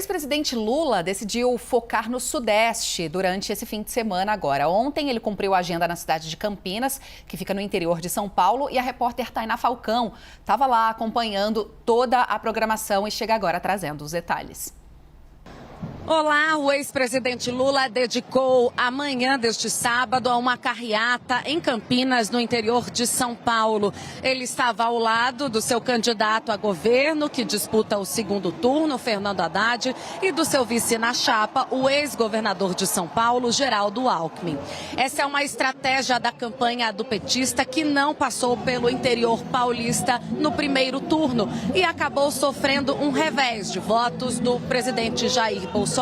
ex-presidente Lula decidiu focar no Sudeste durante esse fim de semana agora. Ontem ele cumpriu a agenda na cidade de Campinas, que fica no interior de São Paulo, e a repórter Tainá Falcão estava lá acompanhando toda a programação e chega agora trazendo os detalhes. Olá, o ex-presidente Lula dedicou a manhã deste sábado a uma carreata em Campinas, no interior de São Paulo. Ele estava ao lado do seu candidato a governo, que disputa o segundo turno, Fernando Haddad, e do seu vice na chapa, o ex-governador de São Paulo, Geraldo Alckmin. Essa é uma estratégia da campanha do petista que não passou pelo interior paulista no primeiro turno e acabou sofrendo um revés de votos do presidente Jair Bolsonaro.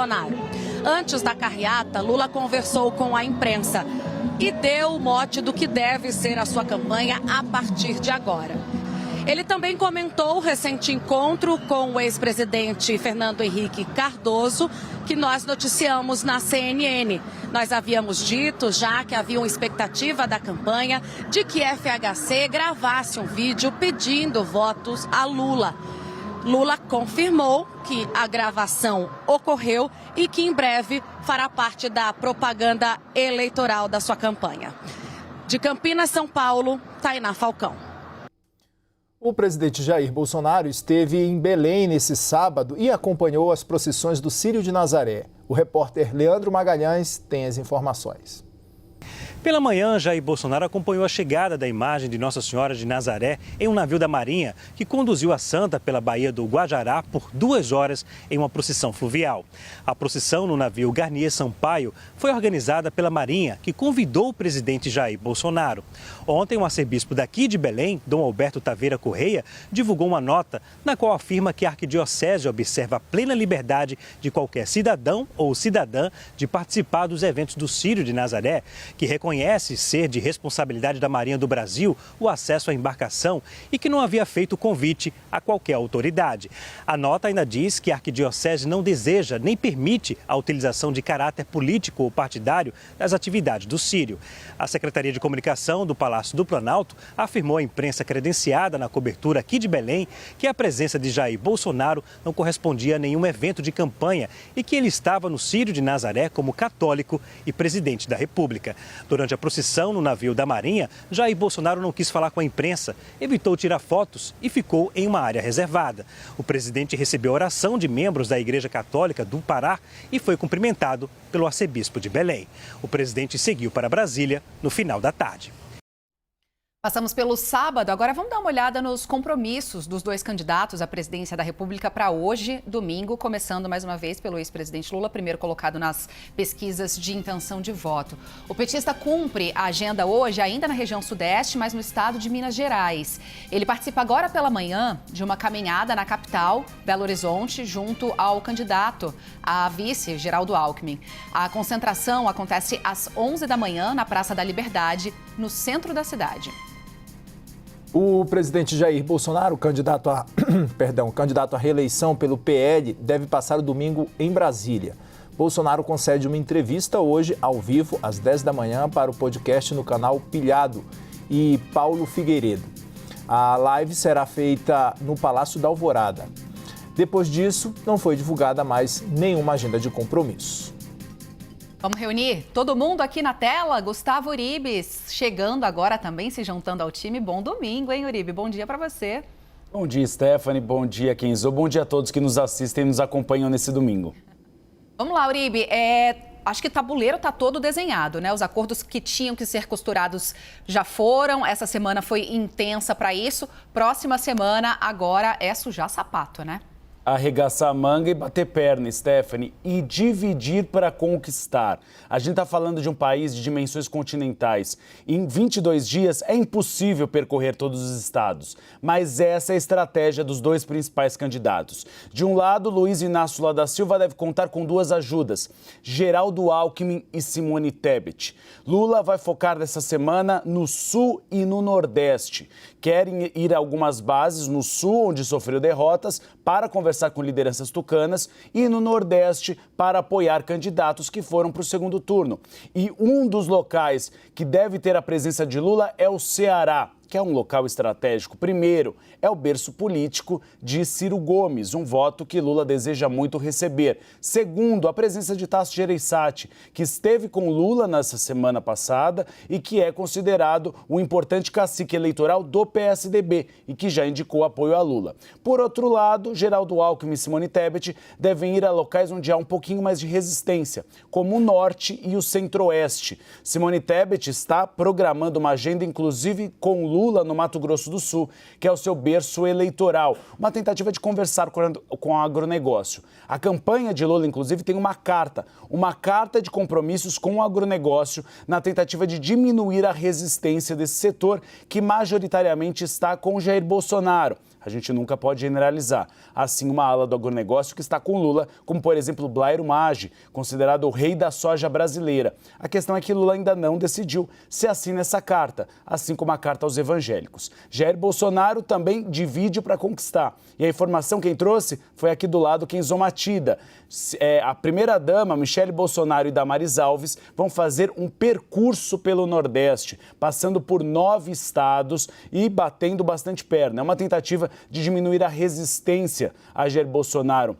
Antes da carreata, Lula conversou com a imprensa e deu o mote do que deve ser a sua campanha a partir de agora. Ele também comentou o recente encontro com o ex-presidente Fernando Henrique Cardoso, que nós noticiamos na CNN. Nós havíamos dito já que havia uma expectativa da campanha de que FHC gravasse um vídeo pedindo votos a Lula. Lula confirmou que a gravação ocorreu e que em breve fará parte da propaganda eleitoral da sua campanha. De Campinas, São Paulo, Tainá Falcão. O presidente Jair Bolsonaro esteve em Belém nesse sábado e acompanhou as procissões do Círio de Nazaré. O repórter Leandro Magalhães tem as informações. Pela manhã, Jair Bolsonaro acompanhou a chegada da imagem de Nossa Senhora de Nazaré em um navio da Marinha que conduziu a santa pela Baía do Guajará por 2 horas em uma procissão fluvial. A procissão no navio Garnier Sampaio foi organizada pela Marinha, que convidou o presidente Jair Bolsonaro. Ontem, o arcebispo daqui de Belém, Dom Alberto Taveira Correia, divulgou uma nota na qual afirma que a arquidiocese observa a plena liberdade de qualquer cidadão ou cidadã de participar dos eventos do Círio de Nazaré, que reconhece ser de responsabilidade da Marinha do Brasil o acesso à embarcação e que não havia feito convite a qualquer autoridade. A nota ainda diz que a arquidiocese não deseja nem permite a utilização de caráter político ou partidário das atividades do Círio. A Secretaria de Comunicação do Palácio do Planalto afirmou à imprensa credenciada na cobertura aqui de Belém que a presença de Jair Bolsonaro não correspondia a nenhum evento de campanha e que ele estava no Círio de Nazaré como católico e presidente da República. Durante a procissão no navio da Marinha, Jair Bolsonaro não quis falar com a imprensa, evitou tirar fotos e ficou em uma área reservada. O presidente recebeu a oração de membros da Igreja Católica do Pará e foi cumprimentado pelo arcebispo de Belém. O presidente seguiu para Brasília no final da tarde. Passamos pelo sábado, agora vamos dar uma olhada nos compromissos dos dois candidatos à presidência da República para hoje, domingo, começando mais uma vez pelo ex-presidente Lula, primeiro colocado nas pesquisas de intenção de voto. O petista cumpre a agenda hoje ainda na região sudeste, mas no estado de Minas Gerais. Ele participa agora pela manhã de uma caminhada na capital, Belo Horizonte, junto ao candidato a vice, Geraldo Alckmin. A concentração acontece às 11 da manhã na Praça da Liberdade, no centro da cidade. O presidente Jair Bolsonaro, candidato à reeleição pelo PL, deve passar o domingo em Brasília. Bolsonaro concede uma entrevista hoje, ao vivo, às 10 da manhã, para o podcast no canal Pilhado e Paulo Figueiredo. A live será feita no Palácio da Alvorada. Depois disso, não foi divulgada mais nenhuma agenda de compromisso. Vamos reunir todo mundo aqui na tela. Gustavo Uribes chegando agora também, se juntando ao time. Bom domingo, hein, Uribe? Bom dia para você. Bom dia, Stephanie. Bom dia, Kenzo. Bom dia a todos que nos assistem e nos acompanham nesse domingo. Vamos lá, Uribe. Acho que o tabuleiro está todo desenhado, né? Os acordos que tinham que ser costurados já foram. Essa semana foi intensa para isso. Próxima semana, agora, é sujar sapato, né? Arregaçar a manga e bater perna, Stephanie, e dividir para conquistar. A gente está falando de um país de dimensões continentais. Em 22 dias é impossível percorrer todos os estados, mas essa é a estratégia dos dois principais candidatos. De um lado, Luiz Inácio Lula da Silva deve contar com 2 ajudas, Geraldo Alckmin e Simone Tebet. Lula vai focar nessa semana no Sul e no Nordeste. Querem ir a algumas bases no Sul, onde sofreu derrotas, para conversar com lideranças tucanas, e no Nordeste para apoiar candidatos que foram para o segundo turno. E um dos locais que deve ter a presença de Lula é o Ceará, que é um local estratégico. Primeiro, é o berço político de Ciro Gomes, um voto que Lula deseja muito receber. Segundo, a presença de Tasso Gereissati, que esteve com Lula nessa semana passada e que é considerado um importante cacique eleitoral do PSDB e que já indicou apoio a Lula. Por outro lado, Geraldo Alckmin e Simone Tebet devem ir a locais onde há um pouquinho mais de resistência, como o Norte e o Centro-Oeste. Simone Tebet está programando uma agenda, inclusive com Lula no Mato Grosso do Sul, que é o seu berço eleitoral, uma tentativa de conversar com o agronegócio. A campanha de Lula, inclusive, tem uma carta de compromissos com o agronegócio na tentativa de diminuir a resistência desse setor que majoritariamente está com Jair Bolsonaro. A gente nunca pode generalizar. Assim, uma ala do agronegócio que está com Lula, como por exemplo Blairo Maggi, considerado o rei da soja brasileira. A questão é que Lula ainda não decidiu se assina essa carta, assim como a carta aos evangélicos. Jair Bolsonaro também divide para conquistar. E a informação quem trouxe foi aqui do lado Kenzo Matida. A primeira-dama, Michele Bolsonaro e Damares Alves, vão fazer um percurso pelo Nordeste, passando por 9 estados e batendo bastante perna. É uma tentativa de diminuir a resistência a Jair Bolsonaro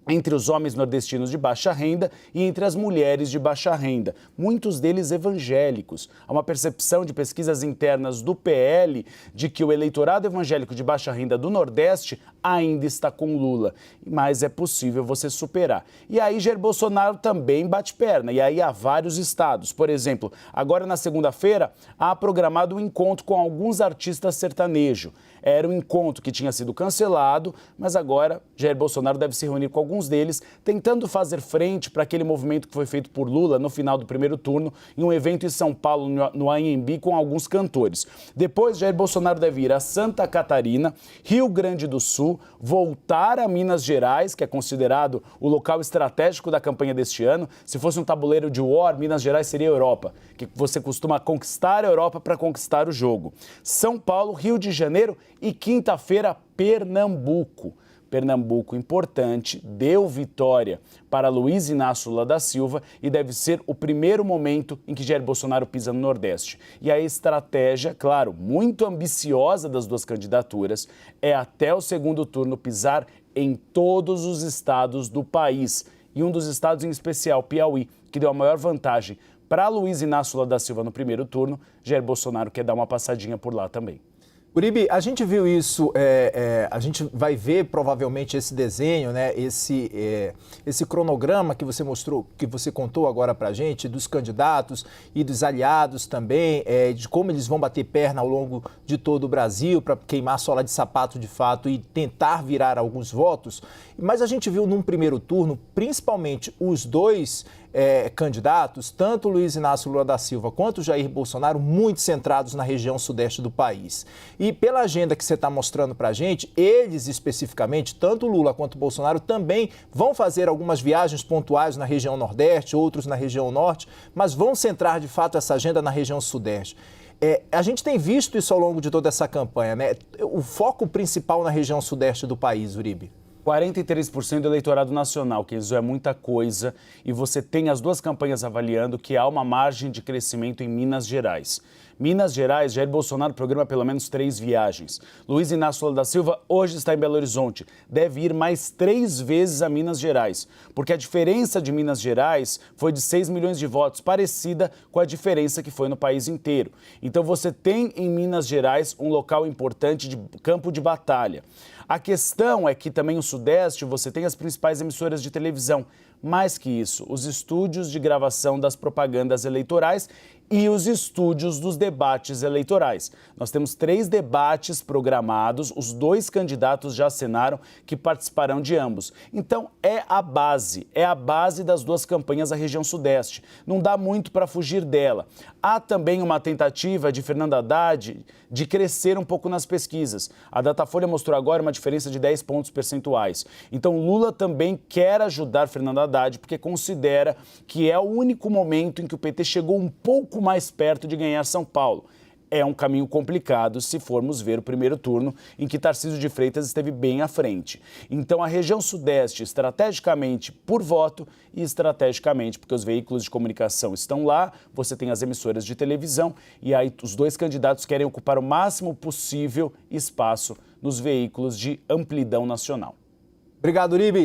entre os homens nordestinos de baixa renda e entre as mulheres de baixa renda, muitos deles evangélicos. Há uma percepção de pesquisas internas do PL de que o eleitorado evangélico de baixa renda do Nordeste ainda está com Lula, mas é possível você superar. E aí Jair Bolsonaro também bate perna, e aí há vários estados. Por exemplo, agora na segunda-feira há programado um encontro com alguns artistas sertanejos. Era um encontro que tinha sido cancelado, mas agora Jair Bolsonaro deve se reunir com alguns deles, tentando fazer frente para aquele movimento que foi feito por Lula no final do primeiro turno, em um evento em São Paulo, no AMB, com alguns cantores. Depois, Jair Bolsonaro deve ir a Santa Catarina, Rio Grande do Sul, voltar a Minas Gerais, que é considerado o local estratégico da campanha deste ano. Se fosse um tabuleiro de war, Minas Gerais seria a Europa, que você costuma conquistar a Europa para conquistar o jogo. São Paulo, Rio de Janeiro e quinta-feira, Pernambuco. Pernambuco, importante, deu vitória para Luiz Inácio Lula da Silva e deve ser o primeiro momento em que Jair Bolsonaro pisa no Nordeste. E a estratégia, claro, muito ambiciosa das duas candidaturas, é até o segundo turno pisar em todos os estados do país. E um dos estados em especial, Piauí, que deu a maior vantagem para Luiz Inácio Lula da Silva no primeiro turno, Jair Bolsonaro quer dar uma passadinha por lá também. Uribe, a gente viu isso, a gente vai ver provavelmente esse desenho, né, esse cronograma que você mostrou, que você contou agora pra gente, dos candidatos e dos aliados também, de como eles vão bater perna ao longo de todo o Brasil para queimar sola de sapato de fato e tentar virar alguns votos. Mas a gente viu num primeiro turno, principalmente os dois candidatos, tanto Luiz Inácio Lula da Silva quanto Jair Bolsonaro, muito centrados na região sudeste do país. E pela agenda que você está mostrando para a gente, eles especificamente, tanto Lula quanto Bolsonaro, também vão fazer algumas viagens pontuais na região nordeste, outros na região norte, mas vão centrar de fato essa agenda na região sudeste. A gente tem visto isso ao longo de toda essa campanha, né? O foco principal na região sudeste do país, Uribe. 43% do eleitorado nacional, que isso é muita coisa, e você tem as duas campanhas avaliando que há uma margem de crescimento em Minas Gerais. Minas Gerais, Jair Bolsonaro programa pelo menos 3 viagens. Luiz Inácio Lula da Silva hoje está em Belo Horizonte, deve ir mais 3 vezes a Minas Gerais, porque a diferença de Minas Gerais foi de 6 milhões de votos, parecida com a diferença que foi no país inteiro. Então você tem em Minas Gerais um local importante de campo de batalha. A questão é que também no Sudeste você tem as principais emissoras de televisão. Mais que isso, os estúdios de gravação das propagandas eleitorais e os estúdios dos debates eleitorais. Nós temos 3 debates programados, os 2 candidatos já assinaram que participarão de ambos. Então é a base das duas campanhas da região Sudeste. Não dá muito para fugir dela. Há também uma tentativa de Fernando Haddad de crescer um pouco nas pesquisas. A Datafolha mostrou agora uma diferença de 10 pontos percentuais. Então Lula também quer ajudar Fernando Haddad porque considera que é o único momento em que o PT chegou um pouco mais perto de ganhar São Paulo. é um caminho complicado se formos ver o primeiro turno, em que Tarcísio de Freitas esteve bem à frente. Então, a região sudeste, estrategicamente por voto e estrategicamente porque os veículos de comunicação estão lá, você tem as emissoras de televisão e aí os dois candidatos querem ocupar o máximo possível espaço nos veículos de amplidão nacional. Obrigado, Uribe.